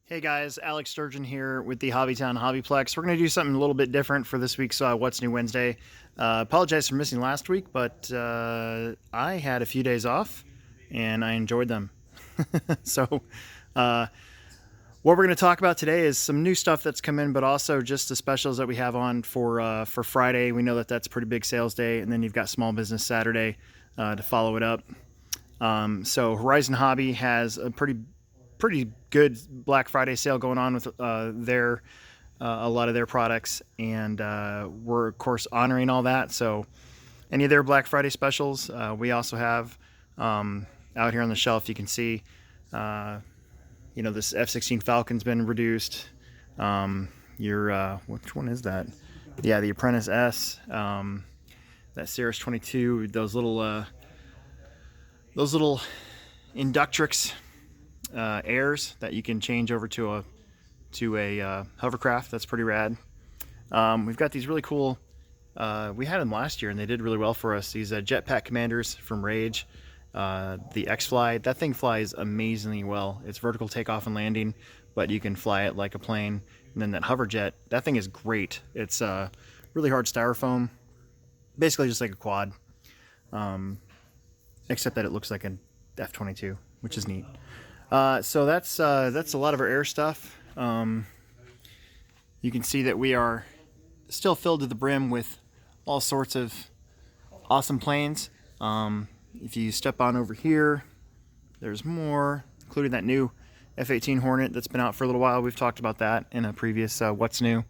Hey guys, Alex Sturgeon here with the HobbyTown HobbyPlex. We're going to do something a little bit different for this week's What's New Wednesday. Apologize for missing last week, but I had a few days off and I enjoyed them. So what we're going to talk about today is some new stuff that's come in, but also just the specials that we have on for Friday. We know that that's a pretty big sales day, and then you've got Small Business Saturday to follow it up. So Horizon Hobby has a pretty good Black Friday sale going on with a lot of their products, and we're of course honoring all that. So any of their Black Friday specials we also have out here on the shelf. You can see this F-16 Falcon's been reduced. Which one is that? Yeah, the Apprentice S, that Cirrus 22, those little Inductrix airs that you can change over to a hovercraft. That's pretty rad. We've got these really cool, we had them last year and they did really well for us, these jetpack commanders from Rage. The X-Fly, that thing flies amazingly well. It's vertical takeoff and landing, but you can fly it like a plane. And then that hover jet, that thing is great. It's really hard styrofoam, basically just like a quad, except that it looks like an F-22, which is neat. So that's a lot of our air stuff. You can see that we are still filled to the brim with all sorts of awesome planes. If you step on over here, there's more, including that new F-18 Hornet that's been out for a little while. We've talked about that in a previous What's New.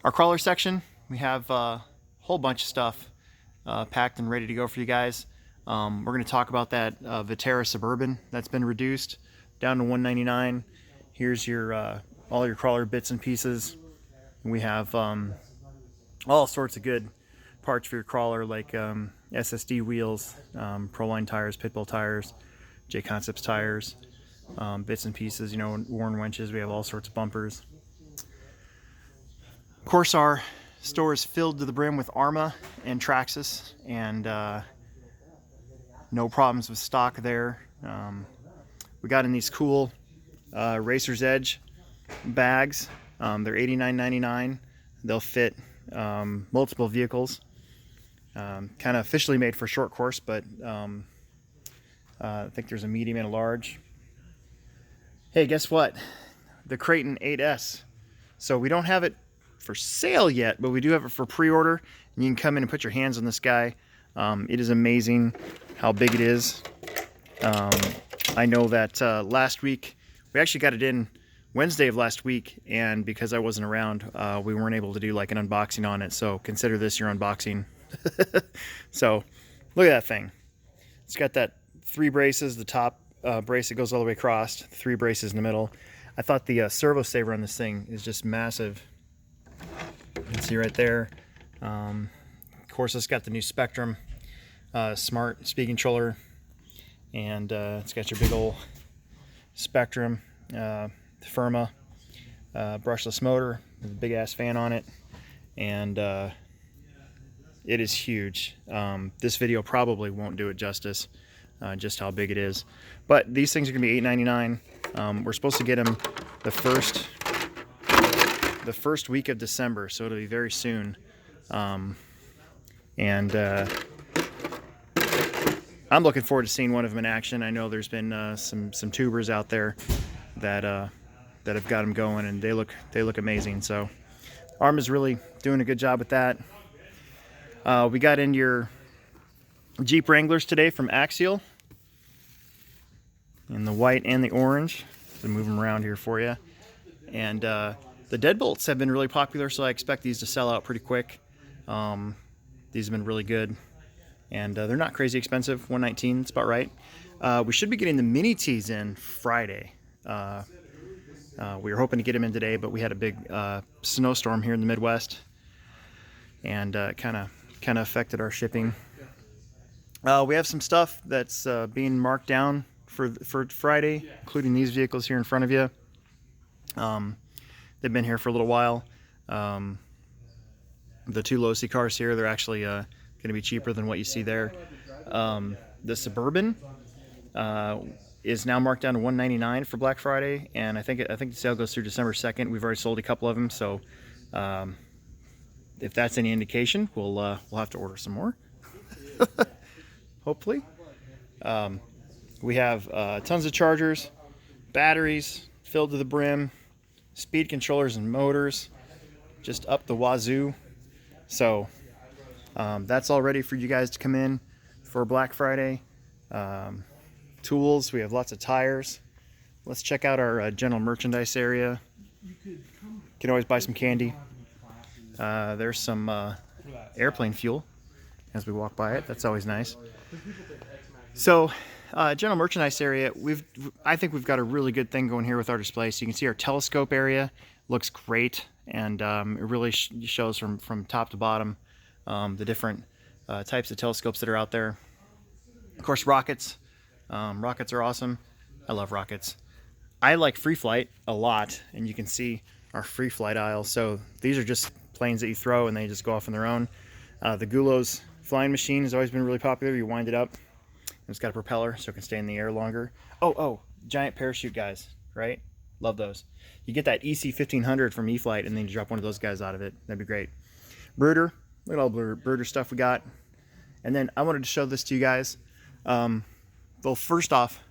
Our crawler section, we have a whole bunch of stuff packed and ready to go for you guys. We're going to talk about that Viterra Suburban that's been reduced down to $199. Here's your all your crawler bits and pieces. We have all sorts of good parts for your crawler, like SSD wheels, Proline tires, Pitbull tires, J-Concepts tires, bits and pieces, worn winches. We have all sorts of bumpers. Of course, our store is filled to the brim with Arma and Traxxas, and no problems with stock there. We got in these cool Racer's Edge bags. They're $89.99. They'll fit multiple vehicles. Kind of officially made for short course, but I think there's a medium and a large. Hey, guess what? The Creighton 8S. So we don't have it for sale yet, but we do have it for pre-order. And you can come in and put your hands on this guy. It is amazing how big it is. I know that last week, we actually got it in Wednesday of last week, and because I wasn't around, we weren't able to do like an unboxing on it, so consider this your unboxing. So, look at that thing. It's got that 3 braces, the top brace that goes all the way across, 3 braces in the middle. I thought the servo saver on this thing is just massive. You can see right there. Of course, it's got the new Spectrum smart speed controller, and it's got your big old Spectrum Firma brushless motor with a big ass fan on it, and it is huge. This video probably won't do it justice, just how big it is, but these things are gonna be $8.99. We're supposed to get them the first week of December, so it'll be very soon. I'm looking forward to seeing one of them in action. I know there's been some tubers out there that have got them going, and they look amazing. So Arm is really doing a good job with that. We got in your Jeep Wranglers today from Axial in the white and the orange. So move them around here for you. And the Deadbolts have been really popular, so I expect these to sell out pretty quick. These have been really good, and they're not crazy expensive. $119, it's about right. We should be getting the mini tees in Friday. We were hoping to get them in today, but we had a big snowstorm here in the Midwest, and kind of affected our shipping. We have some stuff that's being marked down for Friday, including these vehicles here in front of you. They've been here for a little while. The 2 low-C cars here, they're actually going to be cheaper than what you see there. The Suburban, is now marked down to $199 for Black Friday, and I think the sale goes through December 2nd. We've already sold a couple of them, so if that's any indication, we'll have to order some more. Hopefully. We have tons of chargers, batteries filled to the brim, speed controllers and motors just up the wazoo. So that's all ready for you guys to come in for Black Friday. Tools, we have lots of tires. Let's check out our general merchandise area. You can always buy some candy. There's some airplane fuel as we walk by it. That's always nice. So general merchandise area, I think we've got a really good thing going here with our display. So you can see our telescope area looks great, and it really shows from top to bottom the different types of telescopes that are out there. Of course, rockets. Rockets are awesome. I love rockets. I like free flight a lot, and you can see our free flight aisle. So these are just planes that you throw and they just go off on their own. The Gulo's flying machine has always been really popular. You wind it up, and it's got a propeller so it can stay in the air longer. Oh, giant parachute guys, right? Love those. You get that EC 1500 from E-Flight, and then you drop one of those guys out of it. That'd be great. Brooder, look at all the brooder stuff we got. And then I wanted to show this to you guys. Well, first off,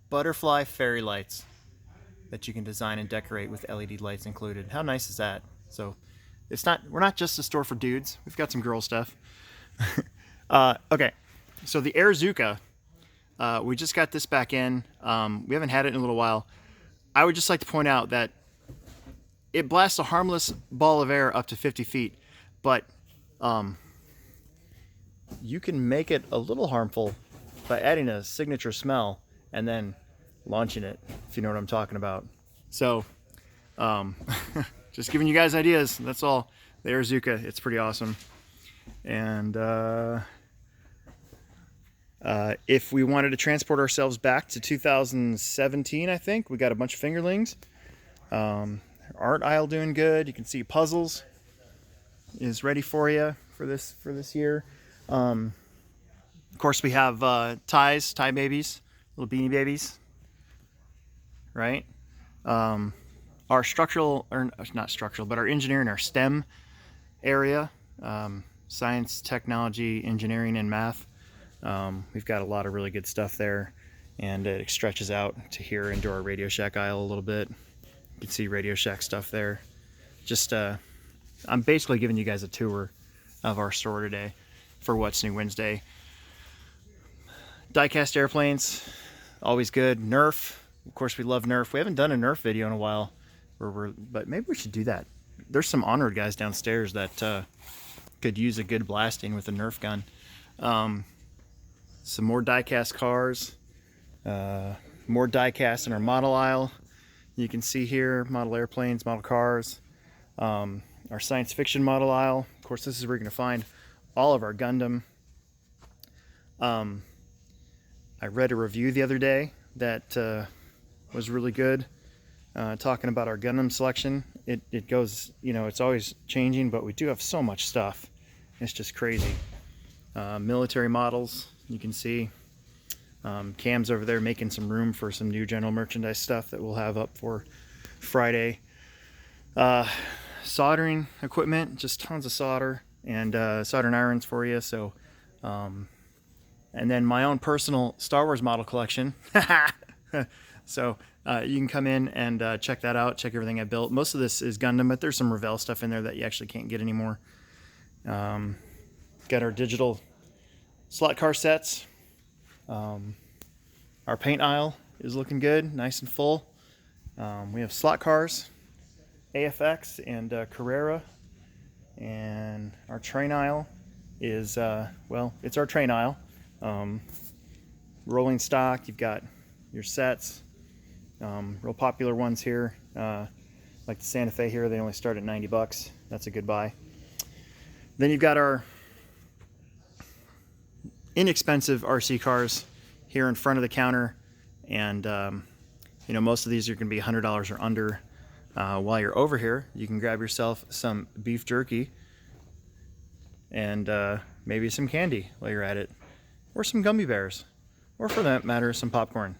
butterfly fairy lights that you can design and decorate with LED lights included. How nice is that? So we're not just a store for dudes. We've got some girl stuff. Okay, so the Airzuka, we just got this back in. We haven't had it in a little while. I would just like to point out that it blasts a harmless ball of air up to 50 feet, but you can make it a little harmful by adding a signature smell and then launching it, if you know what I'm talking about. So just giving you guys ideas, that's all. The Airzuka, it's pretty awesome. And if we wanted to transport ourselves back to 2017, I think we got a bunch of fingerlings. Art aisle doing good. You can see puzzles is ready for you for this year. Of course, we have tie babies, little beanie babies, right? Our structural, or not structural, but our engineering, our STEM area, science, technology, engineering, and math. We've got a lot of really good stuff there, and it stretches out to here into our Radio Shack aisle a little bit. You can see Radio Shack stuff there. Just, I'm basically giving you guys a tour of our store today for What's New Wednesday. Diecast airplanes, always good. Nerf, of course, we love Nerf. We haven't done a Nerf video in a while, but maybe we should do that. There's some Honored guys downstairs that could use a good blasting with a Nerf gun. Some more diecast cars, more diecast in our model aisle. You can see here model airplanes, model cars, our science fiction model aisle. Of course, this is where you're going to find all of our Gundam. I read a review the other day that was really good, talking about our Gundam selection. It goes, it's always changing, but we do have so much stuff. It's just crazy. Military models, you can see. Cam's over there making some room for some new general merchandise stuff that we'll have up for Friday. Soldering equipment, just tons of solder and soldering irons for you. So, and then my own personal Star Wars model collection. So you can come in and check that out, check everything I built. Most of this is Gundam, but there's some Revell stuff in there that you actually can't get anymore. Got our digital slot car sets. Our paint aisle is looking good, nice and full. We have slot cars, AFX and Carrera, and our train aisle is, well, it's our train aisle. Rolling stock, you've got your sets, real popular ones here, like the Santa Fe here, they only start at 90 bucks. That's a good buy. Then you've got our inexpensive RC cars here in front of the counter, and most of these are going to be $100 or under. While you're over here, you can grab yourself some beef jerky and maybe some candy while you're at it, or some gummy bears. or for that matter, some popcorn.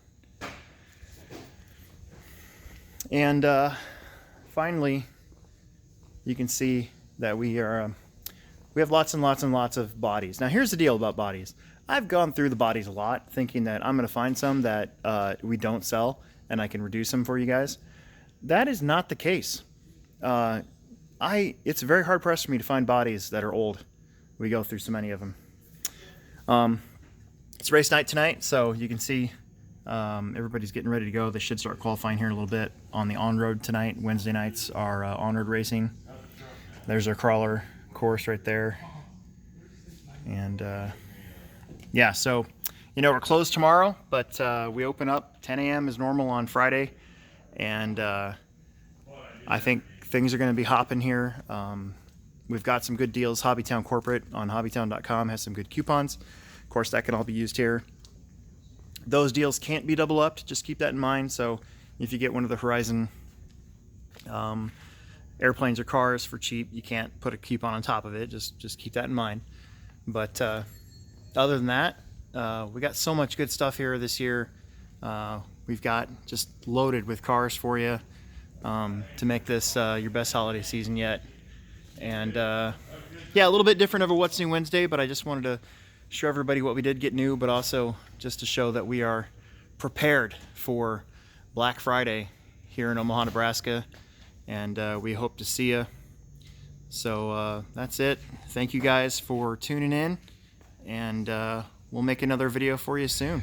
And finally, you can see that we have lots and lots and lots of bodies. Now here's the deal about bodies. I've gone through the bodies a lot thinking that I'm going to find some that we don't sell and I can reduce them for you guys. That is not the case. It's very hard pressed for me to find bodies that are old. We go through so many of them. It's race night tonight, so you can see everybody's getting ready to go. They should start qualifying here in a little bit on the on-road tonight. Wednesday nights are on-road racing. There's our crawler course right there. And yeah, so you know we're closed tomorrow, but we open up 10 a.m. as normal on Friday, and I think things are going to be hopping here. We've got some good deals. HobbyTown Corporate on HobbyTown.com has some good coupons. Of course, that can all be used here. Those deals can't be double upped. Just keep that in mind. So if you get one of the Horizon airplanes or cars for cheap, you can't put a coupon on top of it. Just keep that in mind. But other than that, we got so much good stuff here this year. We've got just loaded with cars for you to make this your best holiday season yet. And yeah, a little bit different of a What's New Wednesday, but I just wanted to show everybody what we did get new, but also just to show that we are prepared for Black Friday here in Omaha, Nebraska, and we hope to see you. So that's it. Thank you guys for tuning in, and we'll make another video for you soon.